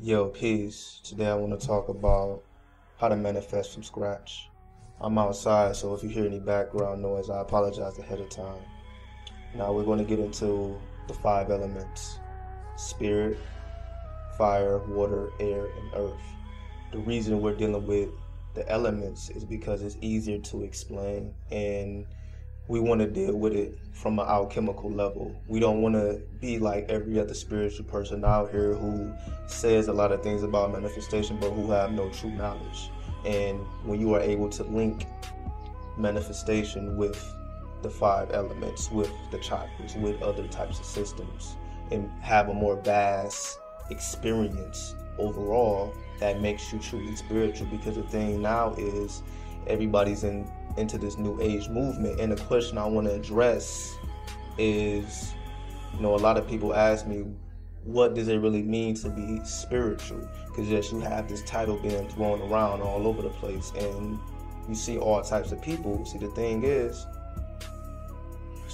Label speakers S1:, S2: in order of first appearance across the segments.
S1: Yo, peace. Today I want to talk about how to manifest from scratch. I'm outside, so if you hear any background noise, I apologize ahead of time. Now we're going to get into the five elements: spirit, fire, water, air, and earth. The reason we're dealing with the elements is because it's easier to explain, and we want to deal with it from an alchemical level. We don't want to be like every other spiritual person out here who says a lot of things about manifestation but who have no true knowledge. And when you are able to link manifestation with the five elements, with the chakras, with other types of systems, and have a more vast experience overall, that makes you truly spiritual. Because the thing now is everybody's into this new age movement, and the question I want to address is, a lot of people ask me, what does it really mean to be spiritual? Because yes, you have this title being thrown around all over the place, and you see all types of people. See, the thing is,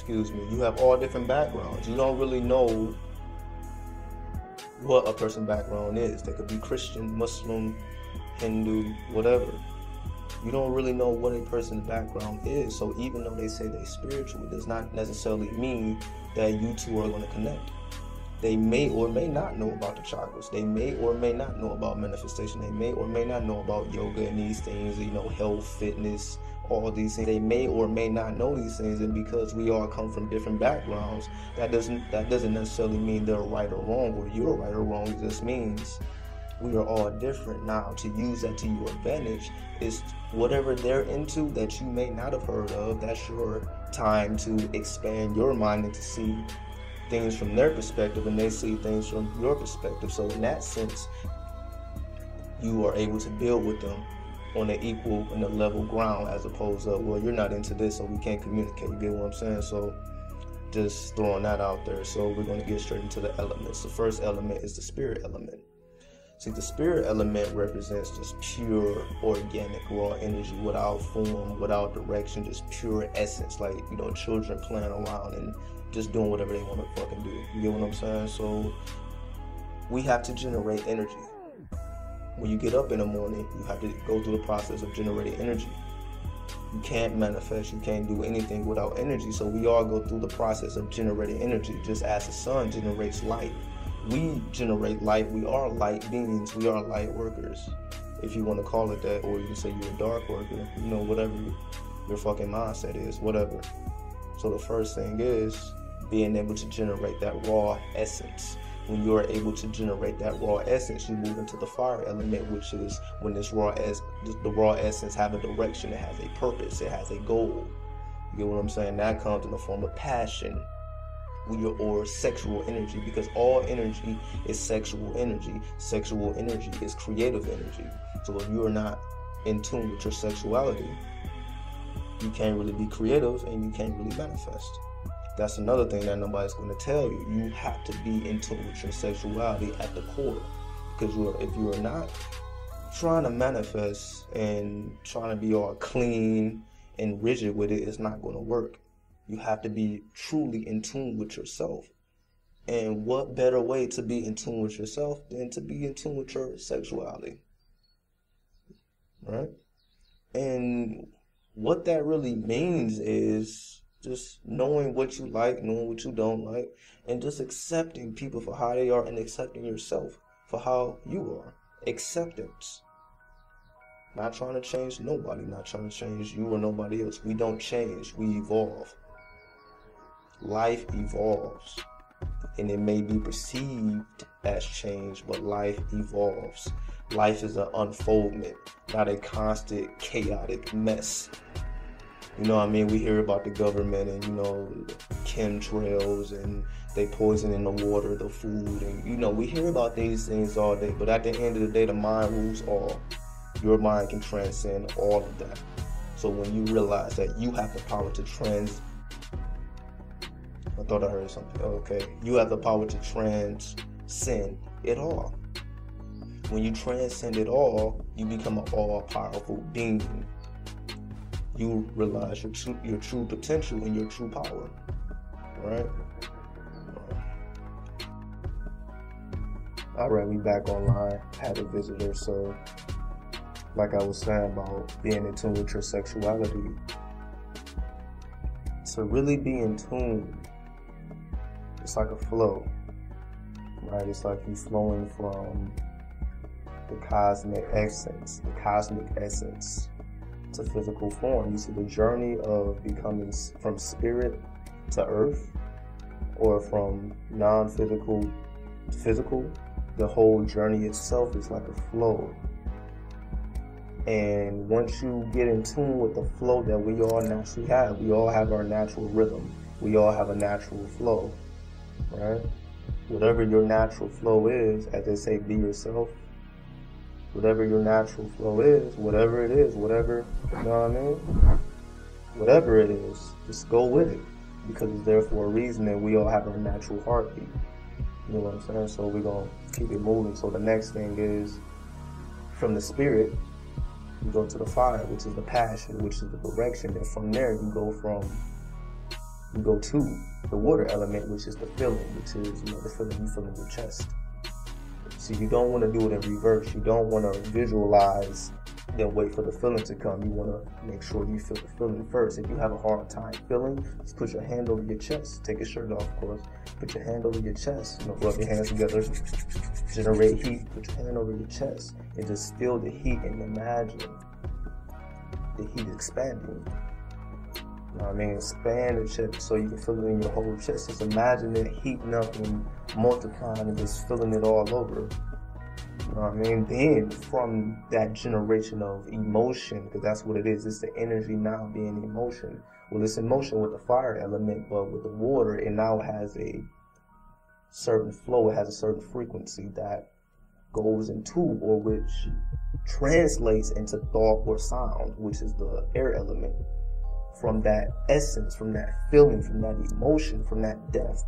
S1: you have all different backgrounds. You don't really know what a person's background is. They could be Christian, Muslim, Hindu, whatever. You don't really know what a person's background is. So even though they say they're spiritual, it does not necessarily mean that you two are going to connect. They may or may not know about the chakras. They may or may not know about manifestation. They may or may not know about yoga and these things, health, fitness, all these things. They may or may not know these things, and because we all come from different backgrounds, that doesn't necessarily mean they're right or wrong, or you're right or wrong. It just means we are all different. Now, to use that to your advantage is whatever they're into that you may not have heard of. That's your time to expand your mind and to see things from their perspective, and they see things from your perspective. So in that sense, you are able to build with them on an equal and a level ground, as opposed to, well, you're not into this, so we can't communicate. You get what I'm saying? So just throwing that out there. So we're going to get straight into the elements. The first element is the spirit element. See, the spirit element represents just pure, organic, raw energy, without form, without direction, just pure essence. Like, children playing around and just doing whatever they want to fucking do. You get what I'm saying? So we have to generate energy. When you get up in the morning, you have to go through the process of generating energy. You can't manifest, you can't do anything without energy. So we all go through the process of generating energy, just as the sun generates light. We generate light. We are light beings. We are light workers, if you want to call it that, or you can say you're a dark worker, whatever your fucking mindset is, whatever. So the first thing is being able to generate that raw essence. When you are able to generate that raw essence, you move into the fire element, which is when the raw essence have a direction, it has a purpose, it has a goal. You get what I'm saying? That comes in the form of passion, or sexual energy, because all energy is sexual energy. Sexual energy is creative energy. So if you are not in tune with your sexuality, you can't really be creative and you can't really manifest. That's another thing that nobody's going to tell you. You have to be in tune with your sexuality at the core, because if you are not trying to manifest and trying to be all clean and rigid with it, it's not going to work. You have to be truly in tune with yourself. And what better way to be in tune with yourself than to be in tune with your sexuality, right? And what that really means is just knowing what you like, knowing what you don't like, and just accepting people for how they are and accepting yourself for how you are. Acceptance. Not trying to change nobody, not trying to change you or nobody else. We don't change, we evolve. Life evolves, and it may be perceived as change, but life evolves. Life is an unfoldment, not a constant chaotic mess. We hear about the government and, chemtrails, and they poisoning the water, the food, and, we hear about these things all day, but at the end of the day, the mind rules all. Your mind can transcend all of that. So when you realize that you have the power to I thought I heard something. Okay. You have the power to transcend it all. When you transcend it all, you become an all-powerful being. You realize your true potential and your true power, right? Alright, we back online. Had a visitor, so like I was saying about being in tune with your sexuality, to really be in tune, it's like a flow, right? It's like you flowing from the cosmic essence to physical form. You see the journey of becoming from spirit to earth, or from non-physical to physical. The whole journey itself is like a flow. And once you get in tune with the flow that we all naturally have, we all have our natural rhythm. We all have a natural flow, right? Whatever your natural flow is, as they say, be yourself. Whatever your natural flow is, whatever it is, whatever, you know what I mean? Whatever it is, just go with it. Because it's there for a reason, and we all have our natural heartbeat. You know what I'm saying? So we're going to keep it moving. So the next thing is, from the spirit, you go to the fire, which is the passion, which is the direction. And from there, you go to the water element, which is the feeling, which is, you know, the feeling you feel in your chest. So you don't want to do it in reverse. You don't want to visualize, then wait for the feeling to come. You want to make sure you feel the feeling first. If you have a hard time feeling, just put your hand over your chest. Take your shirt off, of course. Put your hand over your chest. You know, rub your hands together. Generate heat. Put your hand over your chest and just feel the heat and imagine the heat expanding. You know what I mean? Expand the chest so you can feel it in your whole chest. Just imagine it heating up and multiplying and just feeling it all over. You know what I mean? Then from that generation of emotion, because that's what it is, it's the energy now being emotion. Well, it's emotion with the fire element, but with the water, it now has a certain flow, it has a certain frequency that goes into, or which translates into thought or sound, which is the air element. From that essence, from that feeling, from that emotion, from that depth,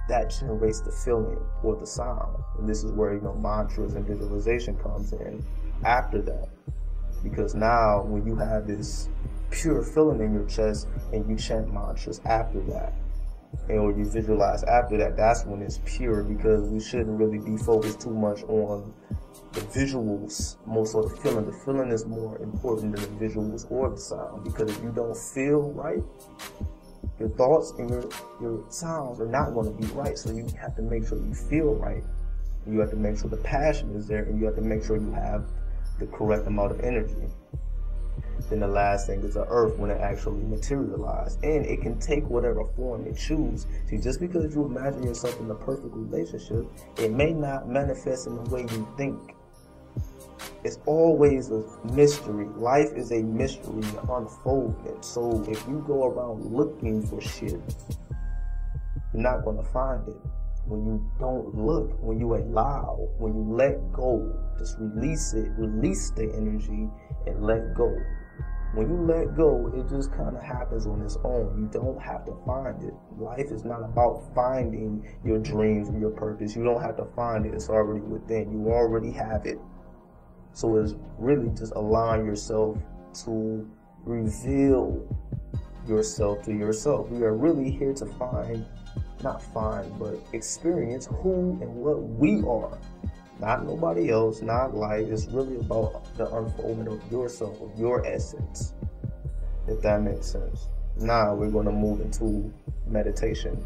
S1: that generates the feeling or the sound. And this is where, you know, mantras and visualization comes in after that. Because now when you have this pure feeling in your chest and you chant mantras after that, and or you visualize after that, that's when it's pure, because we shouldn't really be focused too much on the visuals, most of the feeling. The feeling is more important than the visuals or the sound, because if you don't feel right, your thoughts and your sounds are not going to be right. So you have to make sure you feel right. You have to make sure the passion is there, and you have to make sure you have the correct amount of energy. Then the last thing is the earth, when it actually materializes. And it can take whatever form it chooses. See, just because you imagine yourself in a perfect relationship, it may not manifest in the way you think. It's always a mystery. Life is a mystery unfoldment. So if you go around looking for shit, you're not going to find it. When you don't look, when you allow, when you let go, just release it, release the energy and let go. When you let go, it just kind of happens on its own. You don't have to find it. Life is not about finding your dreams and your purpose. You don't have to find it. It's already within. You already have it. So it's really just allowing yourself to reveal yourself to yourself. We are really here to but experience who and what we are. Not nobody else, not life. It's really about the unfoldment of yourself, of your essence, if that makes sense. Now we're going to move into meditation.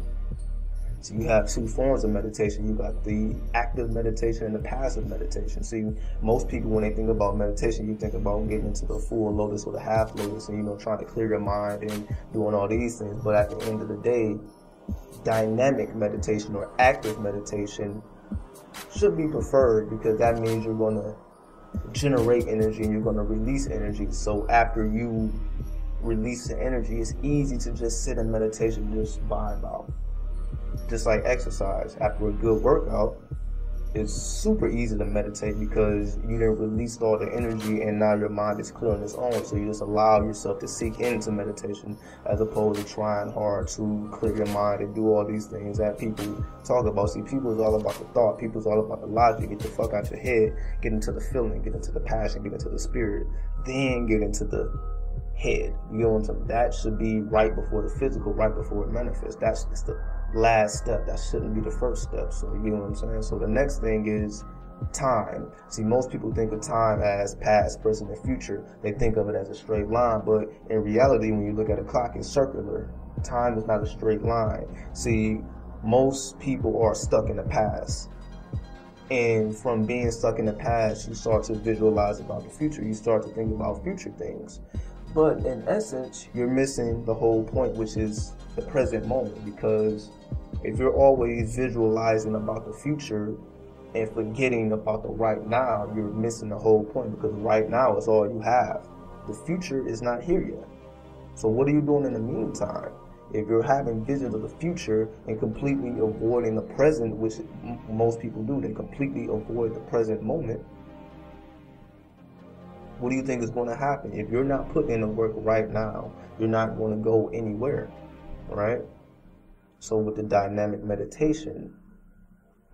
S1: So you have two forms of meditation. You got the active meditation and the passive meditation. See, most people, when they think about meditation, you think about getting into the full lotus or the half lotus and, you know, trying to clear your mind and doing all these things. But at the end of the day, dynamic meditation or active meditation should be preferred, because that means you're going to generate energy and you're going to release energy. So after you release the energy, it's easy to just sit in meditation and just vibe out. Just like exercise. After a good workout, it's super easy to meditate because you done released all the energy and now your mind is clear on its own. So you just allow yourself to sink into meditation as opposed to trying hard to clear your mind and do all these things that people talk about. See, people is all about the thought. People is all about the logic. Get the fuck out your head. Get into the feeling. Get into the passion. Get into the spirit. Then get into the head. You know what I'm saying? That should be right before the physical, right before it manifests. That's the last step. That shouldn't be the first step. So you know what I'm saying? So the next thing is time. See, most people think of time as past, present, and future. They think of it as a straight line, but in reality, when you look at a clock, it's circular. Time is not a straight line. See, most people are stuck in the past. And from being stuck in the past, you start to visualize about the future. You start to think about future things. But in essence, you're missing the whole point, which is the present moment. Because if you're always visualizing about the future and forgetting about the right now, you're missing the whole point, because right now is all you have. The future is not here yet. So what are you doing in the meantime? If you're having visions of the future and completely avoiding the present, which most people do, they completely avoid the present moment, what do you think is going to happen? If you're not putting in the work right now, you're not going to go anywhere, right? So with the dynamic meditation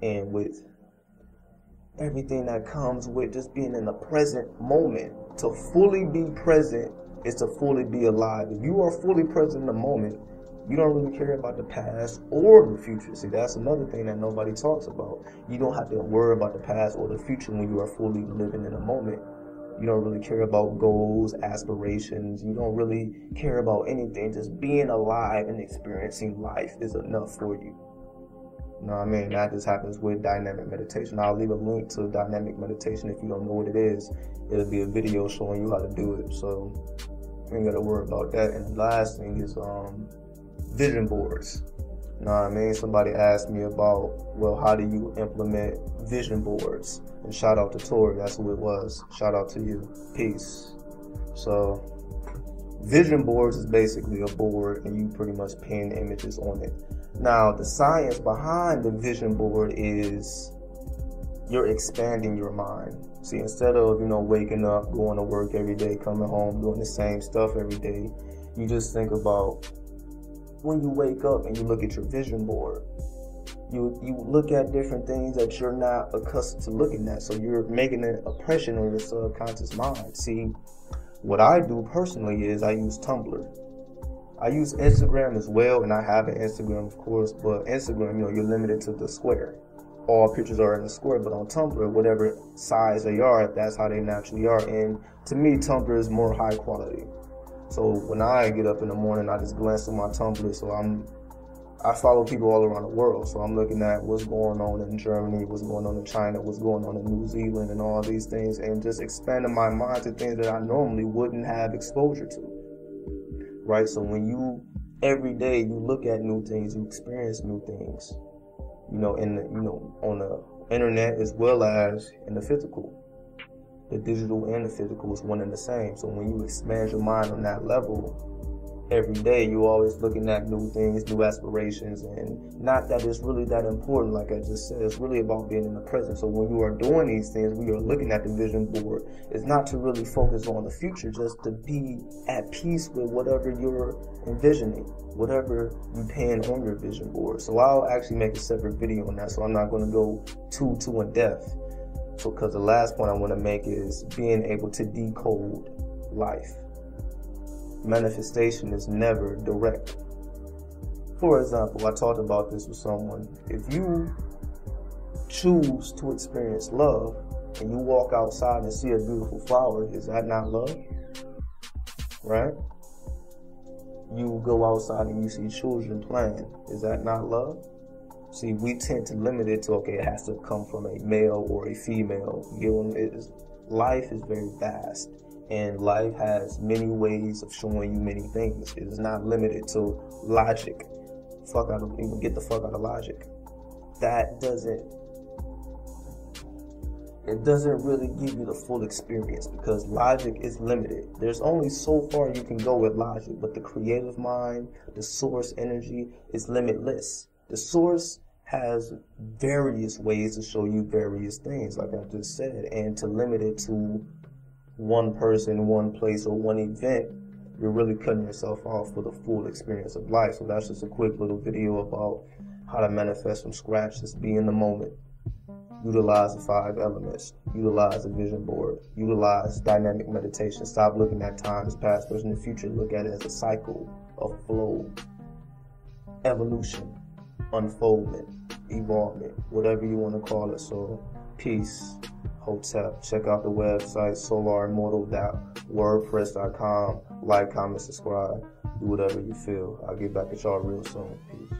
S1: and with everything that comes with just being in the present moment, to fully be present is to fully be alive. If you are fully present in the moment, you don't really care about the past or the future. See, that's another thing that nobody talks about. You don't have to worry about the past or the future when you are fully living in the moment. You don't really care about goals, aspirations. You don't really care about anything. Just being alive and experiencing life is enough for you. You know what I mean? That just happens with dynamic meditation. I'll leave a link to dynamic meditation if you don't know what it is. It'll be a video showing you how to do it. So you ain't got to worry about that. And the last thing is vision boards. You know what I mean? Somebody asked me about, well, how do you implement vision boards? And shout out to Tori, that's who it was. Shout out to you. Peace. So vision boards is basically a board and you pretty much pin images on it. Now, the science behind the vision board is you're expanding your mind. See, instead of, waking up, going to work every day, coming home, doing the same stuff every day, you just think about when you wake up and you look at your vision board. You look at different things that you're not accustomed to looking at. So you're making an impression on your subconscious mind. See, what I do personally is I use Tumblr. I use Instagram as well, and I have an Instagram, of course, but Instagram, you're limited to the square. All pictures are in the square, but on Tumblr, whatever size they are, that's how they naturally are. And to me, Tumblr is more high quality. So when I get up in the morning, I just glance through my Tumblr. So I follow people all around the world. So I'm looking at what's going on in Germany, what's going on in China, what's going on in New Zealand, and all these things, and just expanding my mind to things that I normally wouldn't have exposure to. Right? So when every day you look at new things, you experience new things, on the internet as well as in the physical. The digital and the physical is one and the same. So when you expand your mind on that level, every day you're always looking at new things, new aspirations, and not that it's really that important. Like I just said, it's really about being in the present. So when you are doing these things, when you're looking at the vision board, it's not to really focus on the future, just to be at peace with whatever you're envisioning, whatever you pan on your vision board. So I'll actually make a separate video on that, so I'm not going to go too in depth. So, because the last point I want to make is being able to decode life. Manifestation is never direct. For example, I talked about this with someone. If you choose to experience love and you walk outside and see a beautiful flower, is that not love? Right? You go outside and you see children playing, is that not love? See, we tend to limit it to, okay, it has to come from a male or a female. Life is very vast, and life has many ways of showing you many things. It is not limited to logic. Get the fuck out of logic. It doesn't really give you the full experience, because logic is limited. There's only so far you can go with logic, but the creative mind, the source energy, is limitless. The source has various ways to show you various things, like I just said, and to limit it to one person, one place, or one event, you're really cutting yourself off for the full experience of life. So that's just a quick little video about how to manifest from scratch. Just be in the moment. Utilize the 5 elements. Utilize the vision board. Utilize dynamic meditation. Stop looking at time as past, present, and future. Look at it as a cycle of flow, evolution. unfoldment, evolvement, whatever you want to call it. So peace, hotep. Check out the website solarimmortal.wordpress.com. Like, comment, subscribe, do whatever you feel. I'll get back at y'all real soon. Peace.